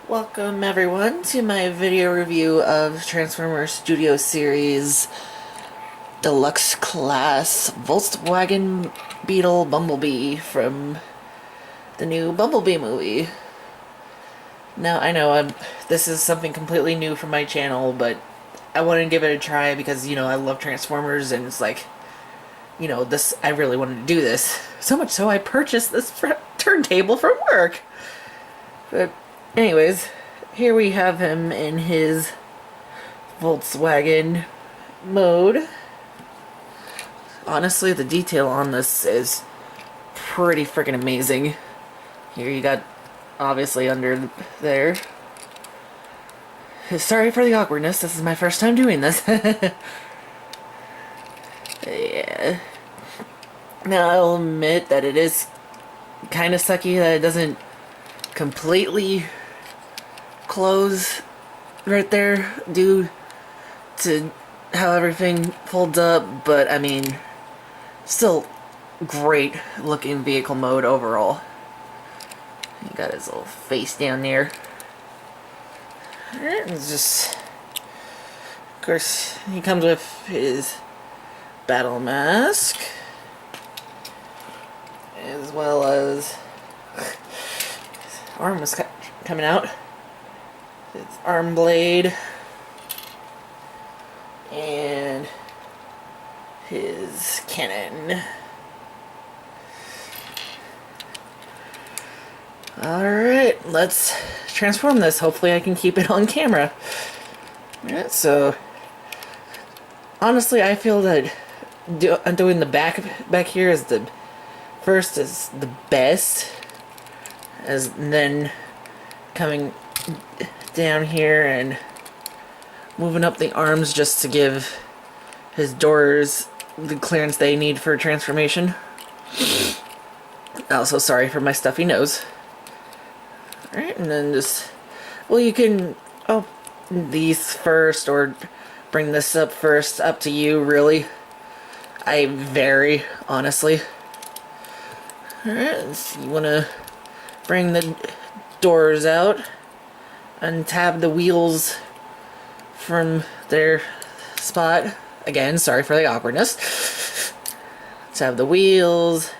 Welcome everyone to my video review of Transformers Studio Series Deluxe Class Volkswagen Beetle Bumblebee from the new Bumblebee movie. Now, I know this is something completely new for my channel, but I wanted to give it a try because, I love Transformers and it's like, I really wanted to do this. So much so I purchased this turntable from work. But anyways, here we have him in his Volkswagen mode. Honestly, the detail on this is pretty freaking amazing. Here you got, obviously, under there. Sorry for the awkwardness, this is my first time doing this. Yeah. Now, I'll admit that it is kind of sucky that it doesn't completely close right there due to how everything folds up, but I mean, still great looking vehicle mode overall. He got his little face down there. Alright, it's just, of course, he comes with his battle mask, as well as his arm was coming out. His arm blade and his cannon. Alright, let's transform this. Hopefully I can keep it on camera. Alright, so honestly I feel that doing the back here is the best, and then coming down here and moving up the arms just to give his doors the clearance they need for transformation. Also, sorry for my stuffy nose. Alright, and then just, well, you can these first or bring this up first, up to you really. I vary, honestly. Alright, so you want to bring the doors out, untab the wheels from their spot. Again, sorry for the awkwardness. Tab the wheels,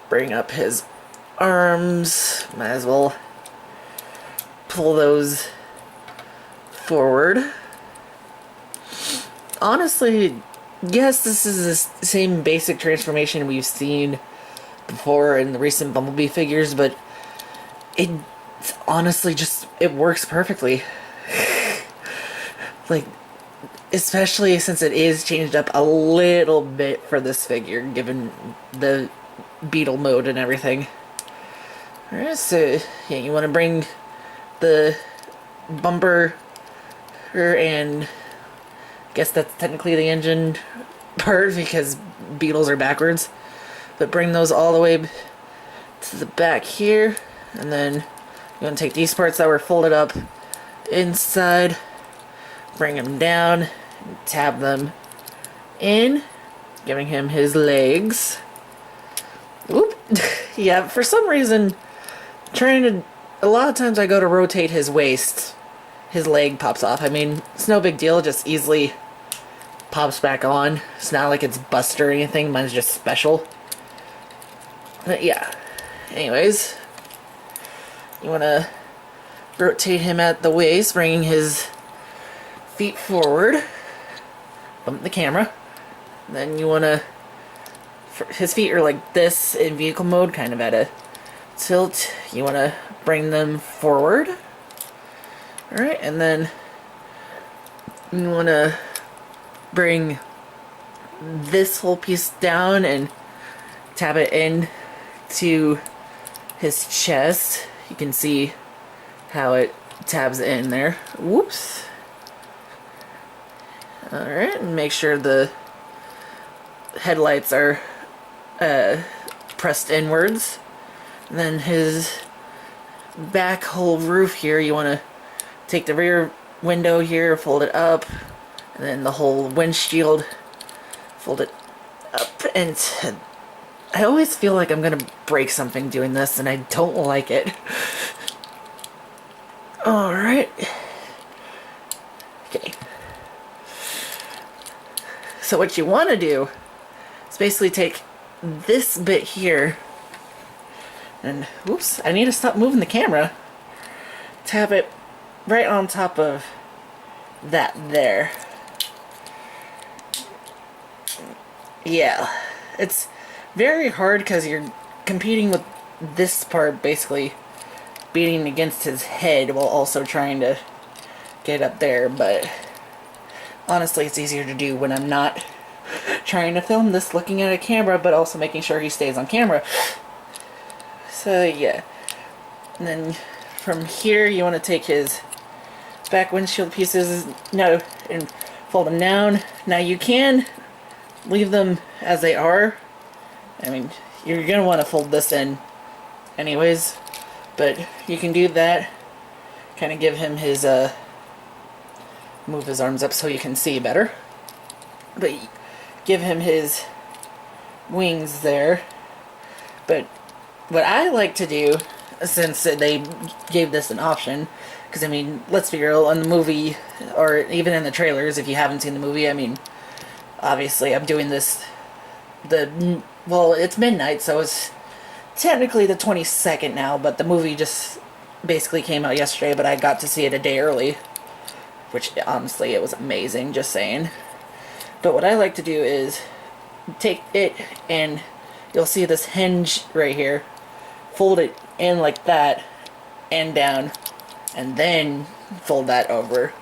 bring up his arms, might as well pull those forward. Honestly, yes, this is the same basic transformation we've seen before in the recent Bumblebee figures, but it honestly just, it works perfectly. Like, especially since it is changed up a little bit for this figure, given the Beetle mode and everything. Alright, so yeah, you want to bring the bumper, and I guess that's technically the engine part because Beetles are backwards, but bring those all the way to the back here, and then you want to take these parts that were folded up inside, bring them down, and tab them in, giving him his legs. Whoop. Yeah, for some reason, a lot of times I go to rotate his waist, his leg pops off. I mean, it's no big deal, just easily pops back on. It's not like it's busted or anything, mine's just special. But yeah, anyways, you want to rotate him at the waist, bringing his feet forward, bump the camera. Then you want to, his feet are like this in vehicle mode, kind of at a tilt. You want to bring them forward. Alright, and then you want to bring this whole piece down and tap it in to his chest. You can see how it tabs in there. Whoops. Alright, and make sure the headlights are pressed inwards. And then his back whole roof here, you want to take the rear window here, fold it up, and then the whole windshield, fold it up, and I always feel like I'm gonna break something doing this, and I don't like it. Alright. Okay. So what you want to do is basically take this bit here and, whoops, I need to stop moving the camera. Tap it right on top of that there. Yeah, it's very hard because you're competing with this part basically beating against his head while also trying to get up there, but honestly it's easier to do when I'm not trying to film this looking at a camera but also making sure he stays on camera. So yeah, and then from here you want to take his back windshield pieces, no, and fold them down. Now you can leave them as they are. I mean, you're gonna want to fold this in anyways, but you can do that. Kind of give him his move his arms up so you can see better, but give him his wings there. But what I like to do, since they gave this an option, because I mean, let's be real, in the movie, or even in the trailers, if you haven't seen the movie, I mean, obviously I'm doing this well, it's midnight, so it's technically the 22nd now, but the movie just basically came out yesterday, but I got to see it a day early, which honestly, it was amazing, just saying. But what I like to do is take it, and you'll see this hinge right here, fold it in like that, and down, and then fold that over,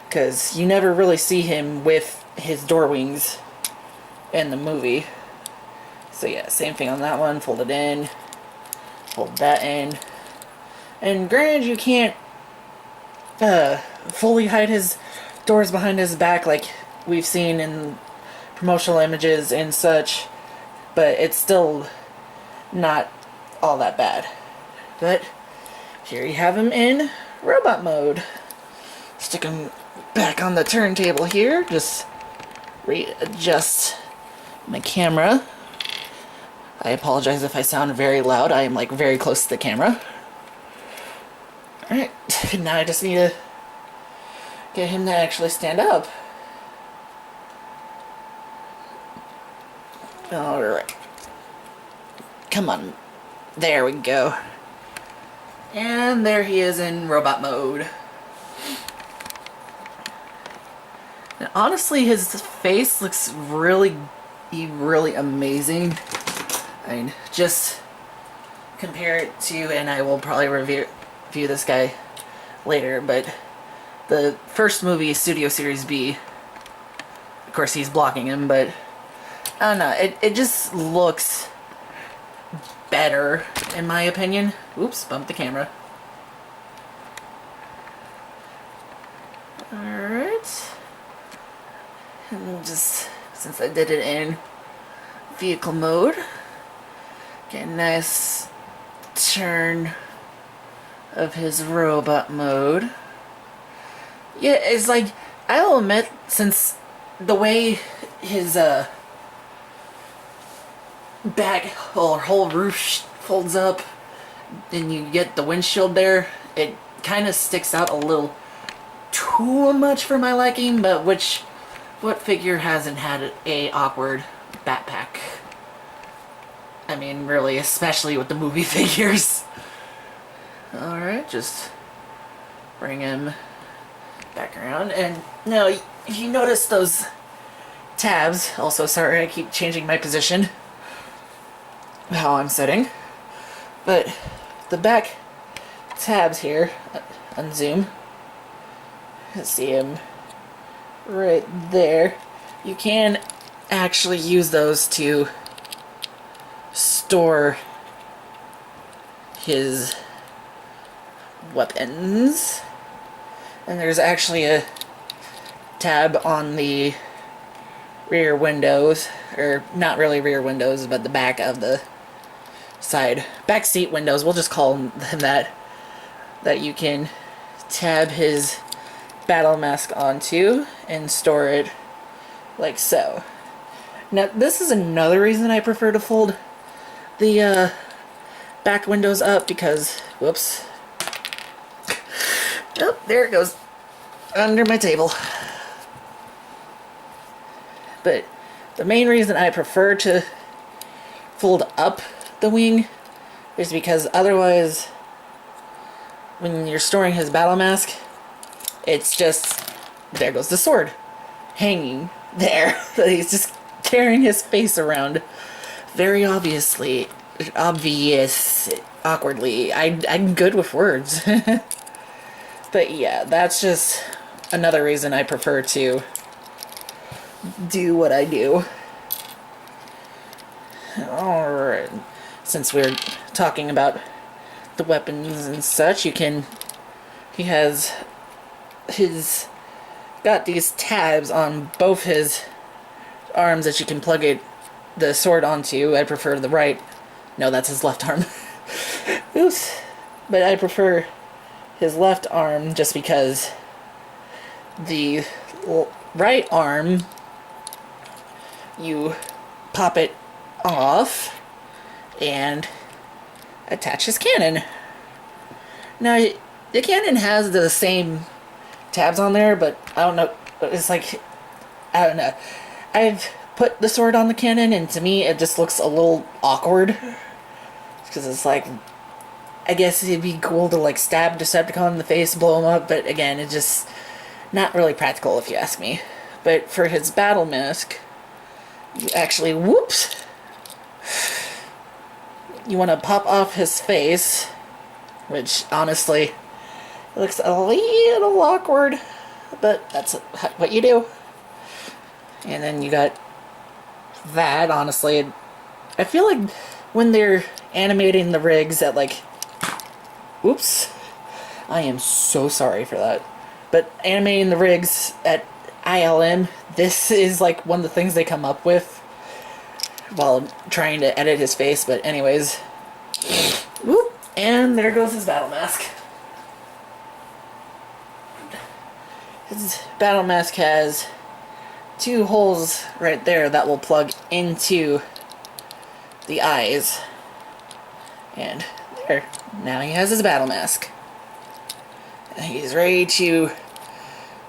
because you never really see him with his door wings in the movie. So yeah, same thing on that one, fold it in, fold that in, and granted you can't fully hide his doors behind his back like we've seen in promotional images and such, but it's still not all that bad. But here you have him in robot mode. Stick him back on the turntable here, just readjust my camera. I apologize if I sound very loud, I am like very close to the camera. Alright, now I just need to get him to actually stand up. Alright. Come on. There we go. And there he is in robot mode. And honestly, his face looks really amazing. I mean, just compare it to, and I will probably review this guy later, but the first movie, Studio Series B, of course he's blocking him, but I don't know, it just looks better, in my opinion. Oops, bumped the camera. Alright. And just, since I did it in vehicle mode, get a nice turn of his robot mode. Yeah, it's like, I'll admit, since the way his back or whole roof folds up, and you get the windshield there, it kind of sticks out a little too much for my liking, but what figure hasn't had a awkward backpack? I mean, really, especially with the movie figures. Alright, just bring him back around, and now you notice those tabs. Also, sorry, I keep changing my position, how I'm sitting, but the back tabs here, unzoom, see him right there. You can actually use those to store his weapons, and there's actually a tab on the rear windows, or not really rear windows, but the back of the back seat windows, we'll just call them that you can tab his battle mask onto and store it like so. Now this is another reason I prefer to fold the back windows up, because whoops, Oh, there it goes. Under my table. But the main reason I prefer to fold up the wing is because otherwise, when you're storing his battle mask, it's just, there goes the sword, hanging there. He's just carrying his face around. Very obviously, awkwardly. I'm good with words. But yeah, that's just another reason I prefer to do what I do. Alright, since we're talking about the weapons and such, he has got these tabs on both his arms that you can plug the sword onto. I prefer the right. No, that's his left arm. Oops. But I prefer his left arm just because the right arm, you pop it off and attach his cannon. Now, the cannon has the same tabs on there, but I don't know. It's like, I don't know. I've put the sword on the cannon, and to me, it just looks a little awkward. Because it's like, I guess it'd be cool to like stab Decepticon in the face, blow him up, but again, it's just not really practical if you ask me. But for his battle mask, you actually, whoops, you want to pop off his face, which honestly looks a little awkward, but that's what you do. And then you got that. Honestly, I feel like when they're animating the rigs at like, oops, I am so sorry for that, but animating the rigs at ILM, this is like one of the things they come up with while trying to edit his face. But anyways, whoop, and there goes his battle mask. His battle mask has two holes right there that will plug into the eyes. And there, now he has his battle mask. He's ready to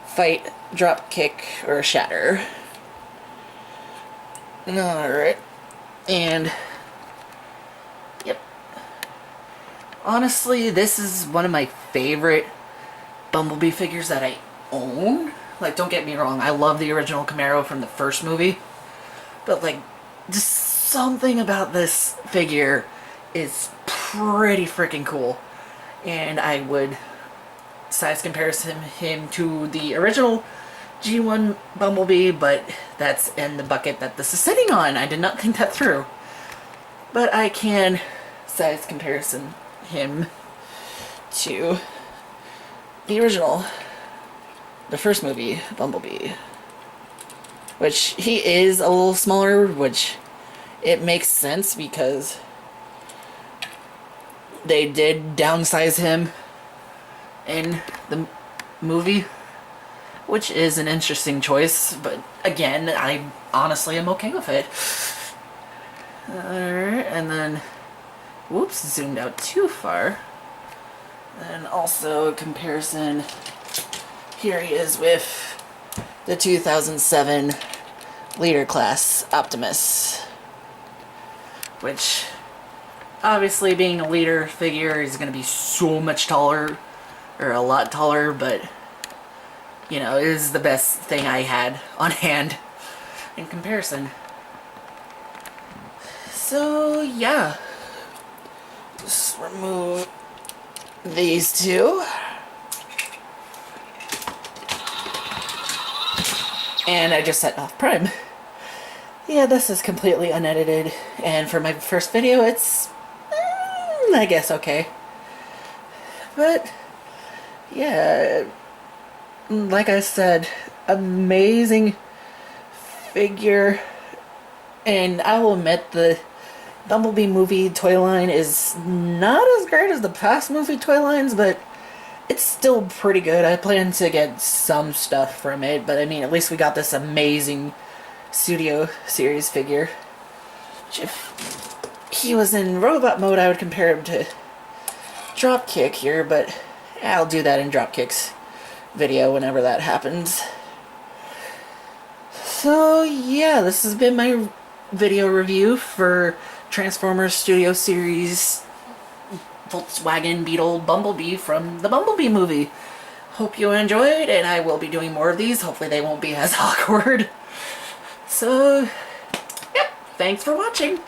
fight, drop kick, or shatter. Alright. And yep. Honestly, this is one of my favorite Bumblebee figures that I own. Like, don't get me wrong, I love the original Camaro from the first movie, but like, just something about this figure is pretty freaking cool. And I would size comparison him to the original G1 Bumblebee, but that's in the bucket that this is sitting on. I did not think that through. But I can size comparison him to the original, the first movie, Bumblebee. Which he is a little smaller, which it makes sense because they did downsize him in the movie, which is an interesting choice, but again, I honestly am okay with it. Alright, and then, whoops, zoomed out too far. And also a comparison, here he is with the 2007 Leader Class Optimus, which, obviously being a leader figure, he's going to be so much taller, or a lot taller, but, you know, it is the best thing I had on hand in comparison. So, yeah. Just remove these two. And I just set off Prime. Yeah, this is completely unedited, and for my first video, it's, I guess, okay. But, yeah, like I said, amazing figure, and I will admit the Bumblebee movie toy line is not as great as the past movie toy lines, but it's still pretty good. I plan to get some stuff from it, but I mean, at least we got this amazing Studio Series figure. If he was in robot mode, I would compare him to Dropkick here, but I'll do that in Dropkick's video whenever that happens. So yeah, this has been my video review for Transformers Studio Series Volkswagen Beetle Bumblebee from the Bumblebee movie. Hope you enjoyed, and I will be doing more of these. Hopefully they won't be as awkward. So, yep, thanks for watching.